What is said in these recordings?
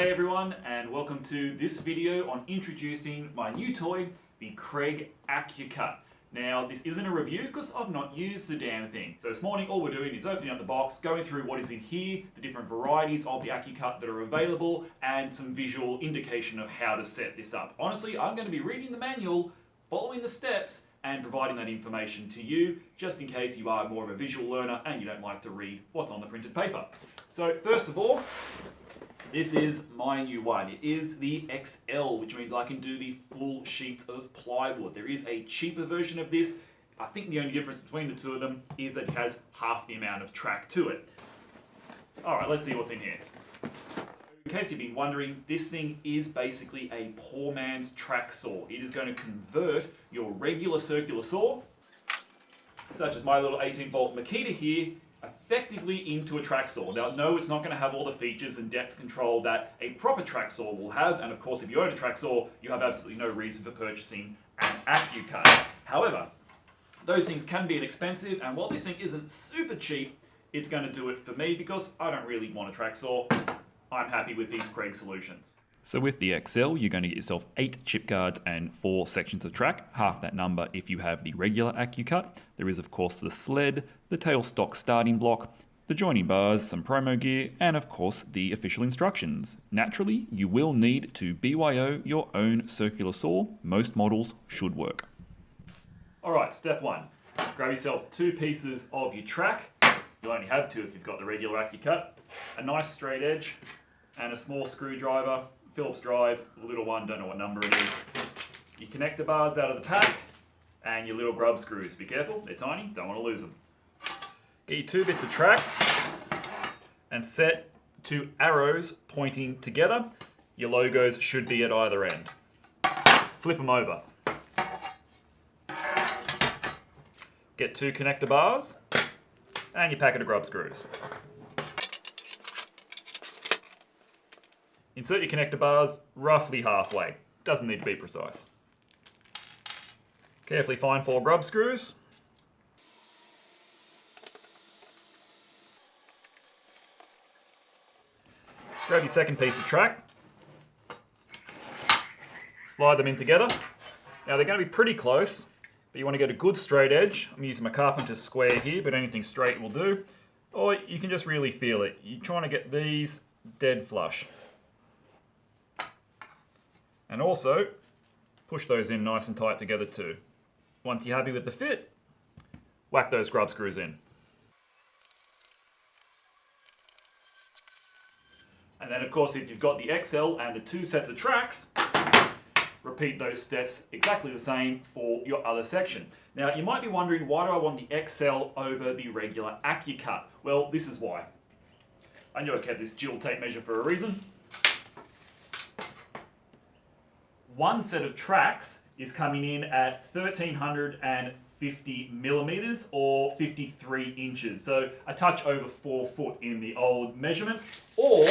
G'day everyone, and welcome to this video on introducing my new toy, the Kreg Accu-Cut. Now this isn't a review because I've not used the damn thing. So this morning all we're doing is opening up the box, going through what is in here, the different varieties of the Accu-Cut that are available, and some visual indication of how to set this up. Honestly, I'm going to be reading the manual, following the steps, and providing that information to you, just in case you are more of a visual learner and you don't like to read what's on the printed paper. So first of all, this is my new one. It is the XL, which means I can do the full sheet of plywood. There is a cheaper version of this. I think the only difference between the two of them is that it has half the amount of track to it. Alright, let's see what's in here. In case you've been wondering, this thing is basically a poor man's track saw. It is going to convert your regular circular saw, such as my little 18-volt Makita here, effectively into a track saw. Now, no, it's not going to have all the features and depth control that a proper track saw will have, and of course, if you own a track saw, you have absolutely no reason for purchasing an Accu-Cut. However, those things can be expensive, and while this thing isn't super cheap, it's going to do it for me because I don't really want a track saw. I'm happy with these Kreg solutions. So with the XL, you're going to get yourself 8 chip guards and 4 sections of track, half that number if you have the regular Accu-Cut. There is of course the Sled, the tailstock starting block, the joining bars, some promo gear, and of course the official instructions. Naturally, you will need to BYO your own circular saw. Most models should work. Alright, step 1. Grab yourself 2 pieces of your track. You'll only have 2 if you've got the regular Accu-Cut. A nice straight edge, and a small screwdriver. Phillips drive, a little one, don't know what number it is. Your connector bars out of the pack, and your little grub screws. Be careful, they're tiny, don't want to lose them. Get your 2 bits of track, and set 2 arrows pointing together. Your logos should be at either end. Flip them over. Get 2 connector bars, and your packet of grub screws. Insert your connector bars roughly halfway. Doesn't need to be precise. Carefully find 4 grub screws. Grab your second piece of track. Slide them in together. Now they're going to be pretty close, but you want to get a good straight edge. I'm using my carpenter's square here, but anything straight will do. Or you can just really feel it. You're trying to get these dead flush. And also, push those in nice and tight together too. Once you're happy with the fit, whack those grub screws in. And then of course, if you've got the XL and the 2 sets of tracks, repeat those steps exactly the same for your other section. Now, you might be wondering, why do I want the XL over the regular Accu-Cut? Well, this is why. I knew I kept this dual tape measure for a reason. One set of tracks is coming in at 1350 millimeters or 53 inches. So a touch over 4 foot in the old measurements, or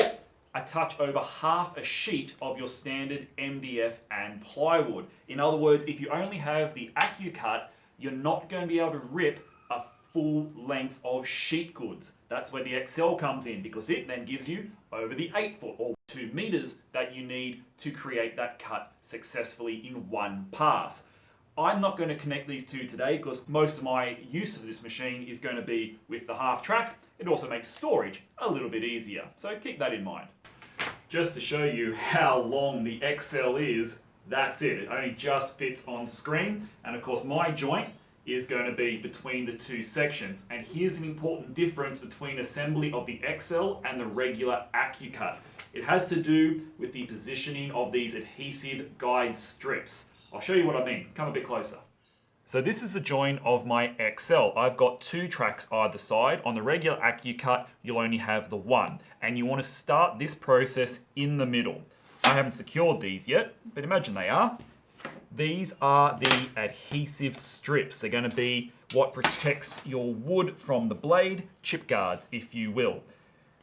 a touch over half a sheet of your standard MDF and plywood. In other words, if you only have the Accu-Cut, you're not going to be able to rip a full length of sheet goods. That's where the XL comes in, because it then gives you over the 8 foot or 2 meters that you need to create that cut successfully in one pass. I'm not going to connect these two today because most of my use of this machine is going to be with the half track. It also makes storage a little bit easier, so keep that in mind. Just to show you how long the XL is, that's it. It only just fits on screen, and of course my joint is going to be between the 2 sections. And here's an important difference between assembly of the XL and the regular Accu-Cut. It has to do with the positioning of these adhesive guide strips. I'll show you what I mean. Come a bit closer. So this is the join of my XL. I've got 2 tracks either side. On the regular Accu-Cut, you'll only have the 1. And you want to start this process in the middle. I haven't secured these yet, but imagine they are. These are the adhesive strips. They're going to be what protects your wood from the blade, chip guards, if you will.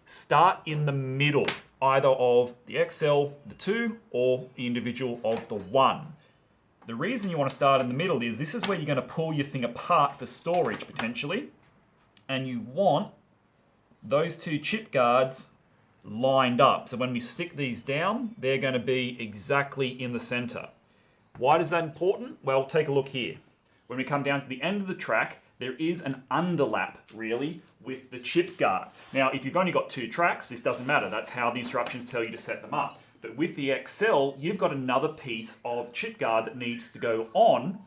Start in the middle, either of the XL, the 2, or the individual of the 1. The reason you want to start in the middle is this is where you're going to pull your thing apart for storage potentially, and you want those 2 chip guards lined up. So when we stick these down, they're going to be exactly in the center. Why is that important? Well, take a look here. When we come down to the end of the track, there is an underlap, really, with the chip guard. Now, if you've only got 2 tracks, this doesn't matter. That's how the instructions tell you to set them up. But with the XL, you've got another piece of chip guard that needs to go on,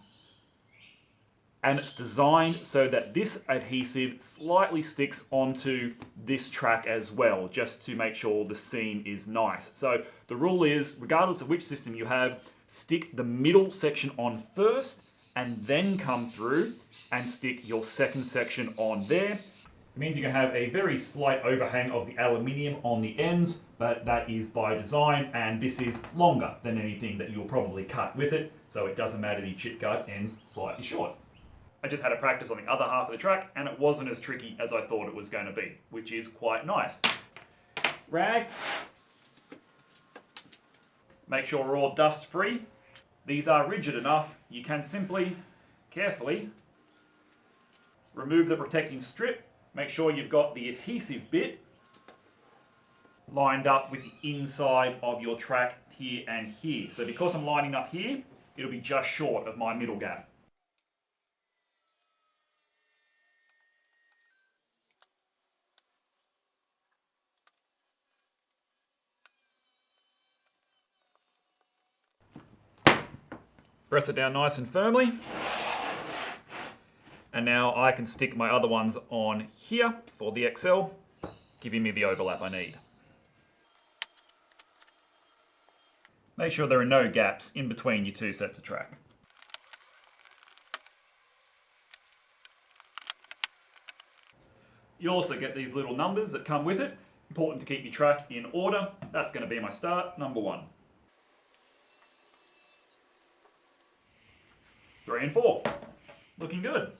and it's designed so that this adhesive slightly sticks onto this track as well, just to make sure the seam is nice. So the rule is, regardless of which system you have, stick the middle section on first, and then come through and stick your second section on there. It means you can have a very slight overhang of the aluminium on the ends, but that is by design, and this is longer than anything that you'll probably cut with it, so it doesn't matter the chip guard ends slightly short. I just had a practice on the other half of the track, and it wasn't as tricky as I thought it was going to be, which is quite nice. Rag. Make sure we're all dust free. These are rigid enough, you can simply, carefully, remove the protecting strip. Make sure you've got the adhesive bit lined up with the inside of your track here and here. So because I'm lining up here, it'll be just short of my middle gap. Press it down nice and firmly. And now I can stick my other ones on here for the XL, giving me the overlap I need. Make sure there are no gaps in between your 2 sets of track. You also get these little numbers that come with it. Important to keep your track in order. That's going to be my start, number 1. 3 and 4. Looking good.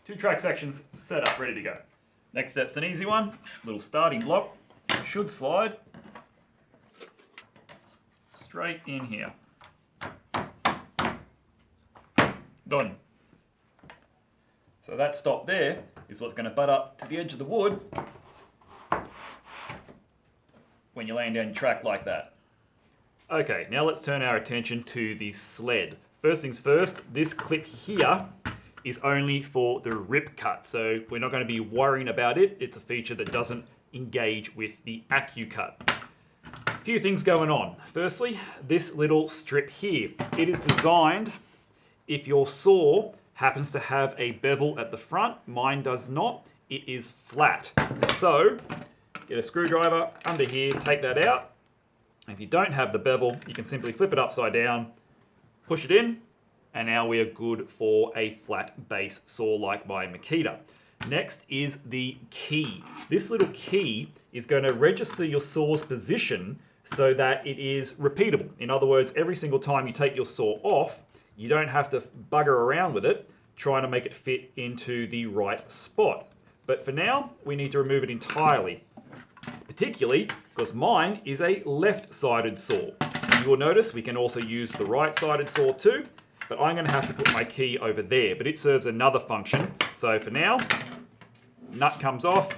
2 track sections set up, ready to go. Next step's an easy one. Little starting block. Should slide straight in here. Done. So that stop there is what's going to butt up to the edge of the wood when you're laying down your track like that. Okay, now let's turn our attention to the sled. First things first, this clip here is only for the rip cut, so we're not going to be worrying about it. It's a feature that doesn't engage with the Accu-Cut. A few things going on. Firstly, this little strip here. It is designed if your saw happens to have a bevel at the front. Mine does not. It is flat. So, get a screwdriver under here, take that out. If you don't have the bevel, you can simply flip it upside down, push it in, and now we are good for a flat base saw like my Makita. Next is the key. This little key is going to register your saw's position so that it is repeatable. In other words, every single time you take your saw off, you don't have to bugger around with it, trying to make it fit into the right spot. But for now, we need to remove it entirely, particularly because mine is a left-sided saw. You will notice we can also use the right-sided saw too, but I'm going to have to put my key over there, but it serves another function. So for now, nut comes off,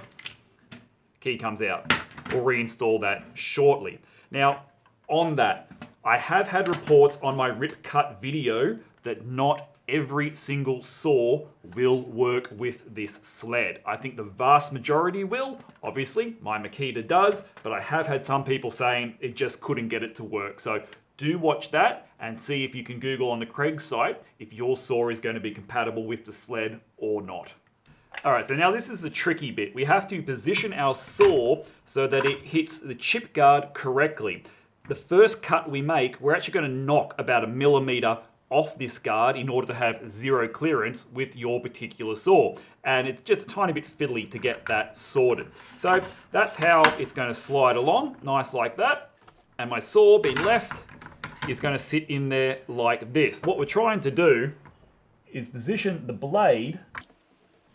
key comes out. We'll reinstall that shortly. Now, on that, I have had reports on my rip cut video that not every single saw will work with this sled. I think the vast majority will. Obviously, my Makita does, but I have had some people saying it just couldn't get it to work. So do watch that and see if you can Google on the Kreg site if your saw is going to be compatible with the sled or not. All right, so now this is the tricky bit. We have to position our saw so that it hits the chip guard correctly. The first cut we make, we're actually going to knock about 1 millimeter off this guard in order to have 0 clearance with your particular saw. And it's just a tiny bit fiddly to get that sorted. So that's how it's going to slide along, nice like that. And my saw, being left, is going to sit in there like this. What we're trying to do is position the blade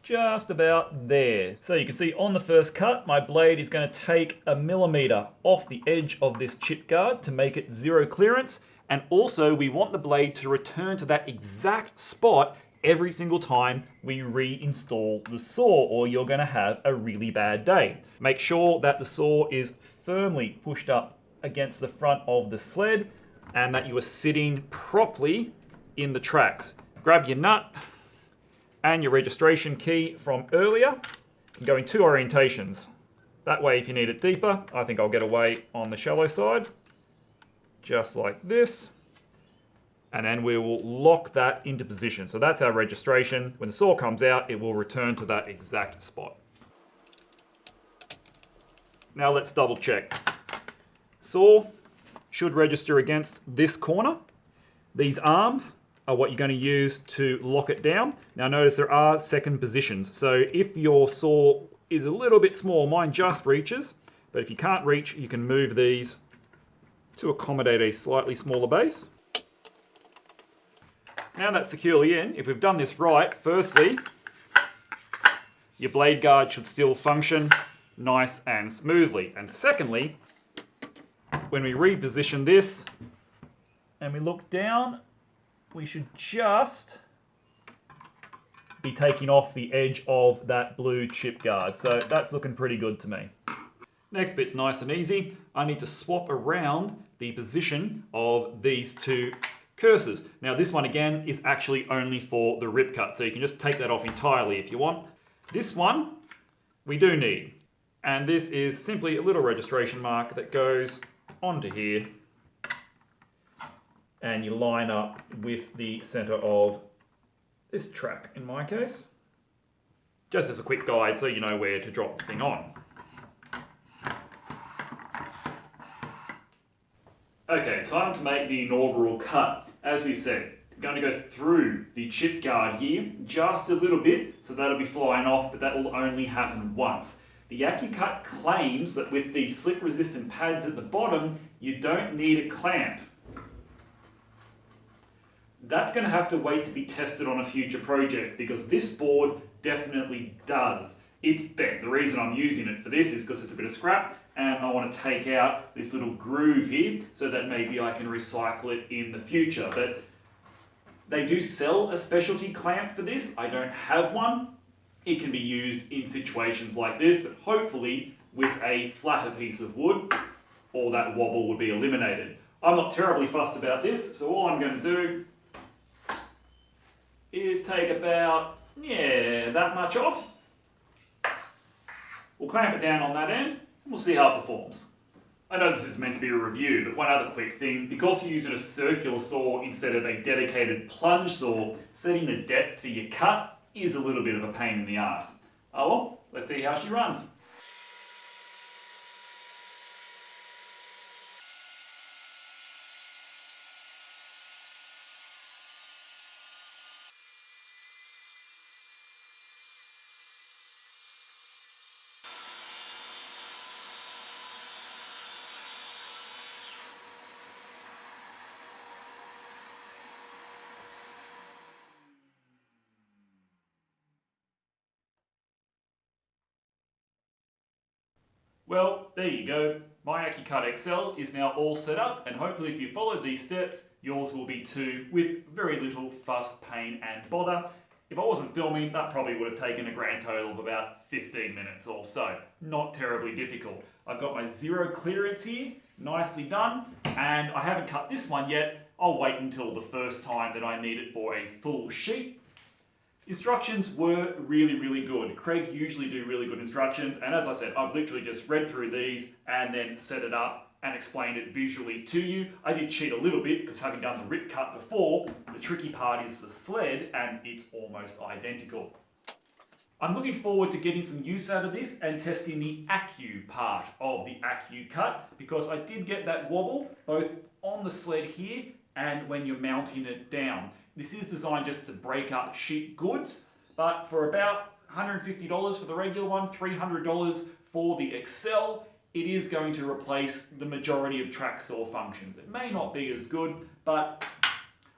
just about there. So you can see on the first cut, my blade is going to take 1 millimeter off the edge of this chip guard to make it 0 clearance. And also we want the blade to return to that exact spot every single time we reinstall the saw, or you're going to have a really bad day. Make sure that the saw is firmly pushed up against the front of the sled and that you are sitting properly in the tracks. Grab your nut and your registration key from earlier. You can go in two orientations. That way, if you need it deeper, I think I'll get away on the shallow side, just like this. And then we will lock that into position. So that's our registration. When the saw comes out, it will return to that exact spot. Now let's double check. Saw should register against this corner. These arms are what you're going to use to lock it down. Now notice there are second positions. So if your saw is a little bit small, mine just reaches, but if you can't reach, you can move these to accommodate a slightly smaller base. Now that's securely in, if we've done this right, firstly, your blade guard should still function nice and smoothly. And secondly, when we reposition this and we look down, we should just be taking off the edge of that blue chip guard. So that's looking pretty good to me. Next bit's nice and easy. I need to swap around the position of these two cursors. Now this one again is actually only for the rip cut, so you can just take that off entirely if you want. This one we do need, and this is simply a little registration mark that goes onto here, and you line up with the center of this track in my case. Just as a quick guide so you know where to drop the thing on. Okay, time to make the inaugural cut. As we said, I'm going to go through the chip guard here just a little bit, so that'll be flying off, but that will only happen once. The Accu-Cut claims that with the slip resistant pads at the bottom, you don't need a clamp. That's going to have to wait to be tested on a future project because this board definitely does. It's bent. The reason I'm using it for this is because it's a bit of scrap and I want to take out this little groove here so that maybe I can recycle it in the future. But they do sell a specialty clamp for this. I don't have one. It can be used in situations like this, but hopefully with a flatter piece of wood, all that wobble would be eliminated. I'm not terribly fussed about this, so all I'm going to do is take about, that much off. We'll clamp it down on that end, and we'll see how it performs. I know this is meant to be a review, but one other quick thing, because you're using a circular saw instead of a dedicated plunge saw, setting the depth for your cut is a little bit of a pain in the ass. Oh well, let's see how she runs. Well, there you go. My Accu-Cut XL is now all set up, and hopefully if you followed these steps, yours will be too, with very little fuss, pain and bother. If I wasn't filming, that probably would have taken a grand total of about 15 minutes or so. Not terribly difficult. I've got my zero clearance here, nicely done, and I haven't cut this one yet. I'll wait until the first time that I need it for a full sheet. Instructions were really good. Kreg usually do really good instructions, and as I said, I've literally just read through these and then set it up and explained it visually to you. I did cheat a little bit because having done the rip cut before, the tricky part is the sled and it's almost identical. I'm looking forward to getting some use out of this and testing the Accu part of the Accu-Cut because I did get that wobble both on the sled here and when you're mounting it down. This is designed just to break up sheet goods, but for about $150 for the regular one, $300 for the XL, it is going to replace the majority of track saw functions. It may not be as good, but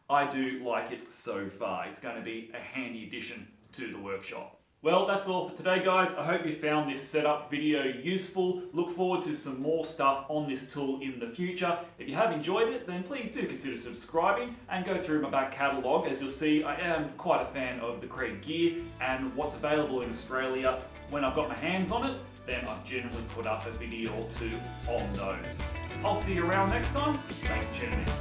I do like it so far. It's going to be a handy addition to the workshop. Well, that's all for today, guys. I hope you found this setup video useful. Look forward to some more stuff on this tool in the future. If you have enjoyed it, then please do consider subscribing and go through my back catalogue. As you'll see, I am quite a fan of the Kreg gear and what's available in Australia. When I've got my hands on it, then I've generally put up a video or two on those. I'll see you around next time. Thanks for tuning in.